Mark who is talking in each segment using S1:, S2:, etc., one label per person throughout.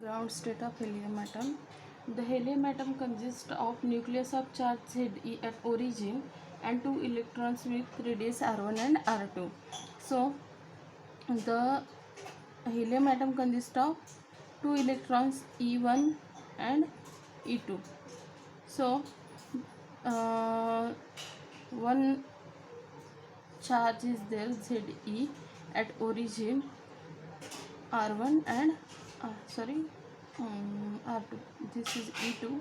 S1: Ground state of helium atom. The helium atom consists of nucleus of charge Ze at origin and two electrons with radius r1 and r2. So the helium atom consists of two electrons e1 and e2. So one charge is there Ze at origin r1 and r2. This is e2,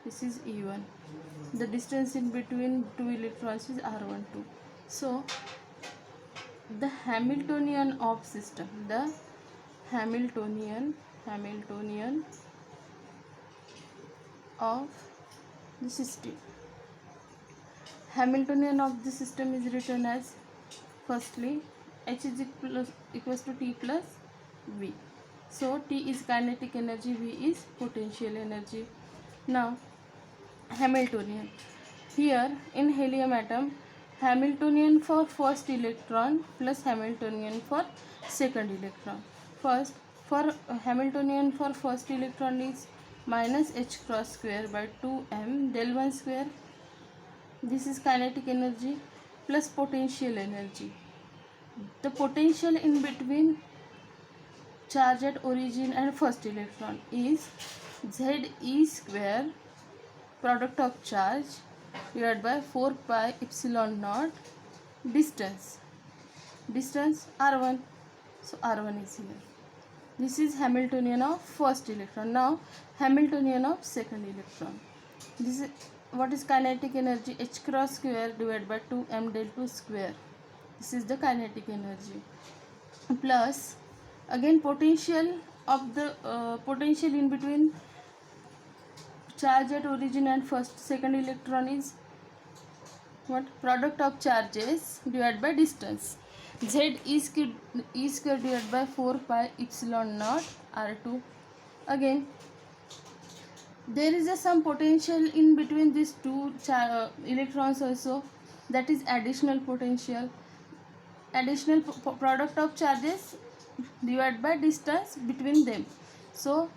S1: this is e1. The distance in between two electrons is r12. So the Hamiltonian of system, the Hamiltonian of the system. Hamiltonian of the system is written as, firstly, H is equals to T plus V. So T is kinetic energy, V is potential energy. Now Hamiltonian. Here in helium atom, Hamiltonian for first electron plus Hamiltonian for second electron. First, for Hamiltonian for first electron is minus h cross square by 2m del 1 square. This is kinetic energy plus potential energy. The potential in between charge at origin and first electron is Ze square product of charge divided by 4 pi epsilon naught distance r1. So r1 is here. This is Hamiltonian of first electron. Now Hamiltonian of second electron. This is what is kinetic energy, h cross square divided by 2m del 2 square. This is the kinetic energy plus again potential of the potential in between charge at origin and second electron is what, product of charges divided by distance, Z square divided by 4 pi epsilon naught r2. Again there is some potential in between these two electrons also, that is additional potential, additional product of charges divided by distance between them. So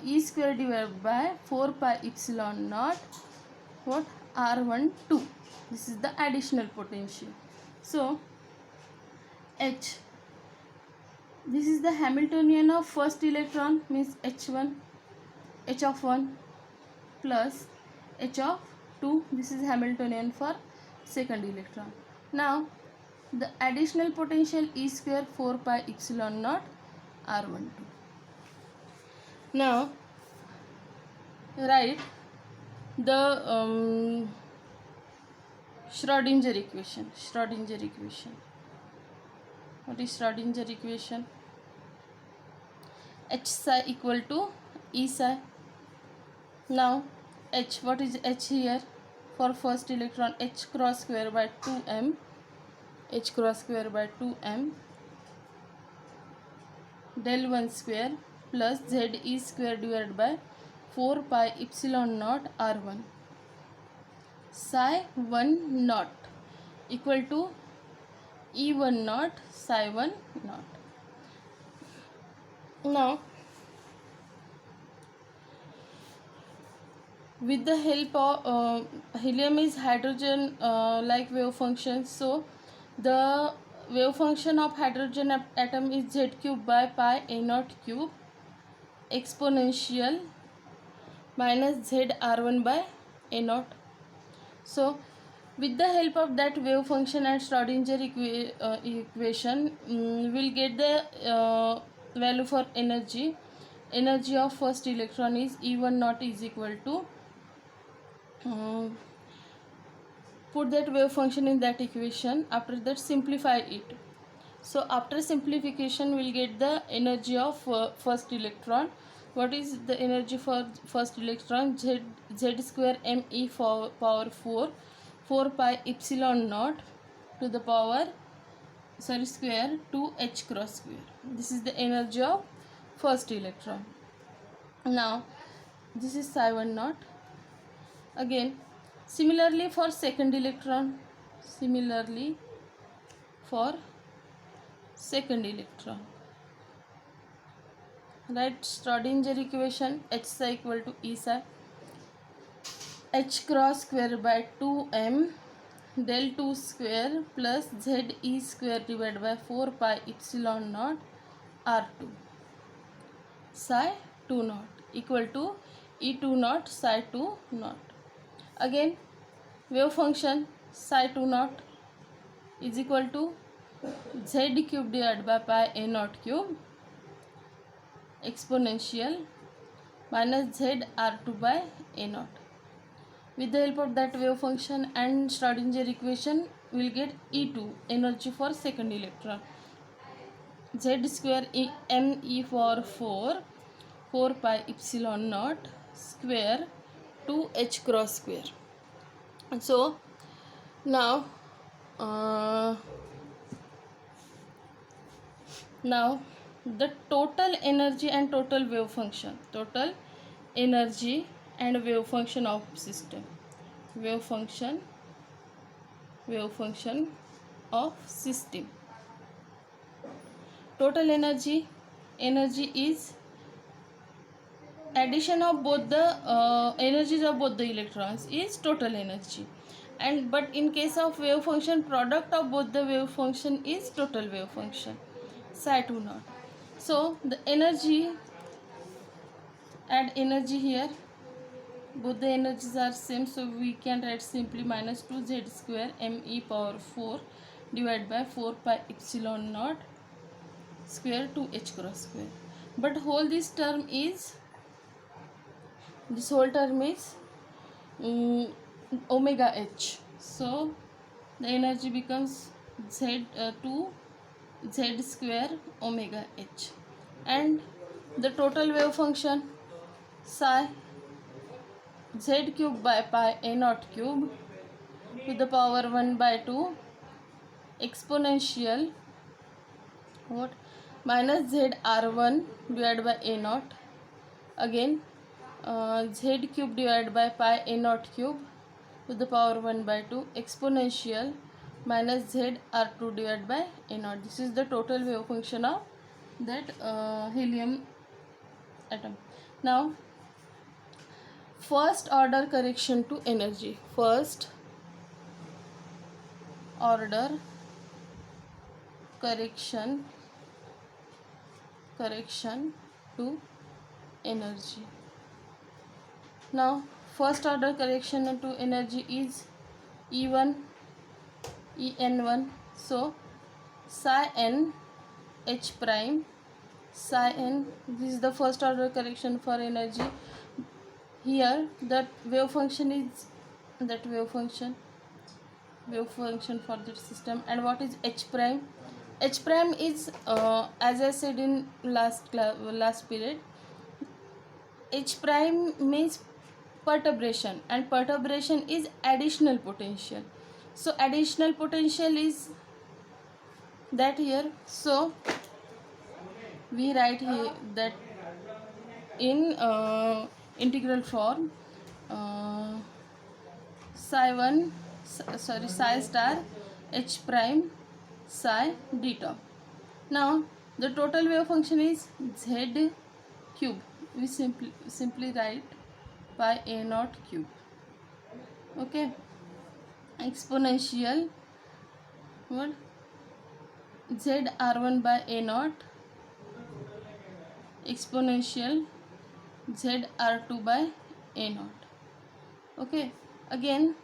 S1: E square divided by 4 pi epsilon naught what, r12. This is the additional potential. So H, this is the Hamiltonian of first electron, means h1, h of 1 plus h of 2. This is Hamiltonian for second electron. Now the additional potential E square 4 pi epsilon naught r12. Now write the Schrodinger equation. What is Schrodinger equation? H psi equal to E psi. Now H, what is H here? For first electron, h cross square by 2m del 1 square plus Ze square divided by 4 pi epsilon naught r1 psi 1 naught equal to E1 naught psi 1 naught. Now with the help of helium is hydrogen like wave function, so the wave function of hydrogen atom is Z cube by pi a naught cube exponential minus Z r1 by a naught. So with the help of that wave function and Schrodinger equation, we'll get the value for energy. Energy of first electron is E1 naught is equal to, put that wave function in that equation, after that simplify it. So after simplification we'll get the energy of first electron. What is the energy for first electron? Z square me for power 4 pi epsilon naught to the power square 2 h cross square. This is the energy of first electron. Now this is psi 1 naught. Again similarly for second electron, Write Schrodinger equation H psi equal to E psi H cross square by 2m del 2 square plus Z E square divided by 4 pi epsilon naught R2 psi 2 naught equal to E2 naught psi 2 naught. Again, wave function psi 2 naught is equal to Z cube divided by pi A naught cube exponential minus Z R2 by A naught. With the help of that wave function and Schrodinger equation, we will get E2, energy for second electron. Z square m e for 4 pi epsilon naught square 2 h cross square. So now now the total energy and total wave function, total energy and wave function of system, wave function of system. Total energy is addition of both the energies of both the electrons is total energy, and but in case of wave function, product of both the wave function is total wave function psi 2 naught. So the energy, add energy here, both the energies are same, so we can write simply minus 2z square m e power 4 divided by 4 pi epsilon naught square 2h cross square. But whole this term is omega h, so the energy becomes z 2 z square omega h, and the total wave function psi z cube by pi a naught cube to the power 1 by 2 exponential what minus z r1 divided by a naught, again z cube divided by pi a naught cube to the power 1 by 2 exponential minus z r2 divided by a naught. This is the total wave function of that helium atom. Now first order correction to energy, first order correction to energy. Now first order correction to energy is E1 En1, so psi n h prime psi n, this is the first order correction for energy. Here that wave function is that wave function for that system. And what is h prime? H prime is as I said in last period, H prime means perturbation, and perturbation is additional potential. So additional potential is that here, so we write here that in integral form psi star h prime psi d top. Now the total wave function is z cube, we simply write pi a naught cube, okay, exponential what z r1 by a naught exponential z r2 by a naught, okay. Again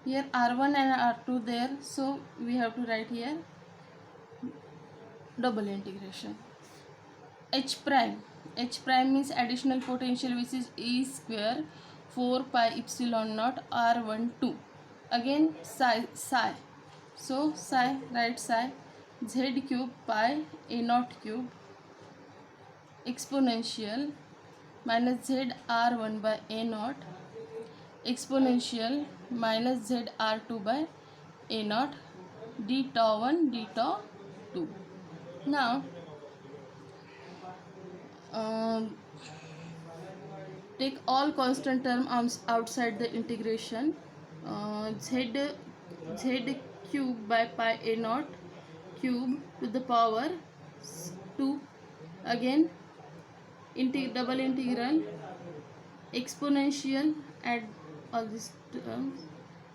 S1: here r1 and r2 there, so we have to write here double integration. H prime means additional potential, which is E square 4 pi epsilon naught R12. Again psi, so psi, write psi z cube pi a naught cube exponential minus z r1 by a naught exponential minus z r2 by a naught d tau 1 d tau 2. Now take all constant terms outside the integration. Z cube by pi a naught cube to the power 2, again double integral exponential, add all these terms,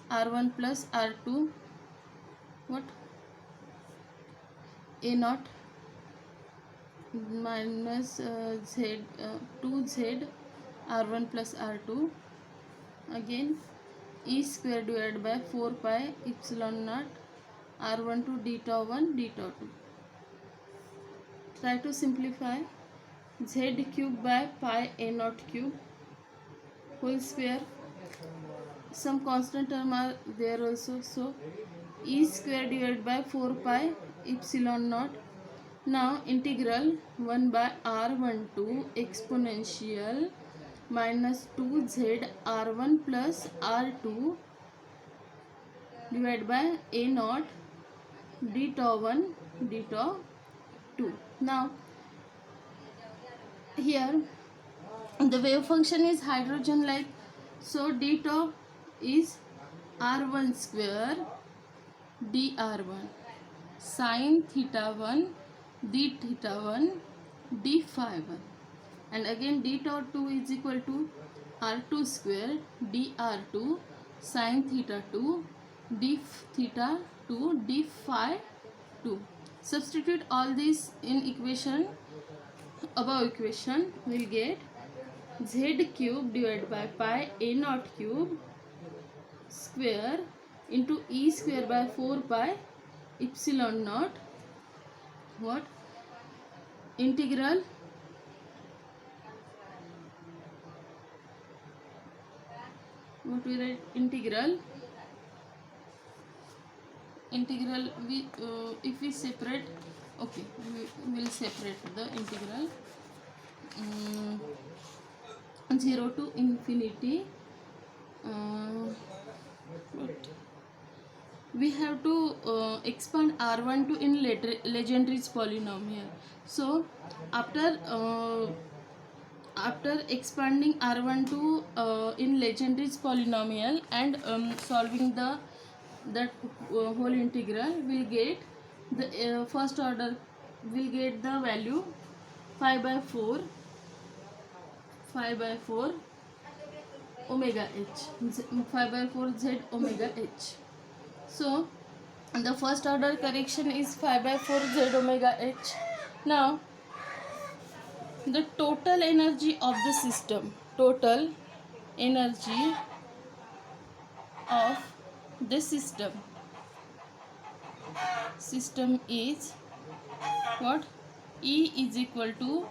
S1: r1 plus r2 what a naught minus z 2z r1 plus r2, again e square divided by 4 pi epsilon naught r1 to d tau 1 d tau 2. Try to simplify. Z cube by pi a naught cube whole square, some constant term are there also, so e square divided by 4 pi epsilon naught. Now integral 1 by r12 exponential minus 2z r1 plus r2 divided by a naught d tau 1 d tau 2. Now here the wave function is hydrogen like, so d tau is r1 square dr1 sin theta 1 d theta 1 d phi 1, and again d tau 2 is equal to r2 square dr2 sin theta 2 d theta 2 d phi 2. Substitute all these in equation, above equation, we will get z cube divided by pi a naught cube square into e square by 4 pi epsilon naught what integral what we write integral we if we separate, okay, we will separate the integral 0 to infinity. We have to expand r1 to in Legendre's polynomial. So after expanding r1 to in Legendre's polynomial and solving that whole integral, we'll get the first order, we'll get the value 5 by 4 omega h, 5 by 4 z omega h. So the first order correction is 5 by 4 z omega h. Now the total energy of the system, total energy of the system is what? E is equal to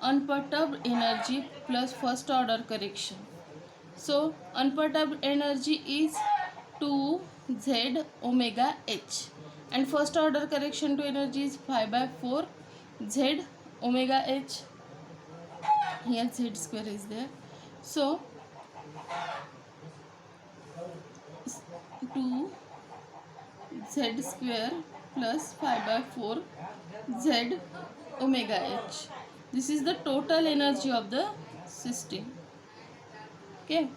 S1: unperturbed energy plus first order correction. So unperturbed energy is 2z omega h and first order correction to energy is 5 by 4 z omega h. Here z square is there, so 2 z square plus 5 by 4 z omega h. This is the total energy of the system. Okay.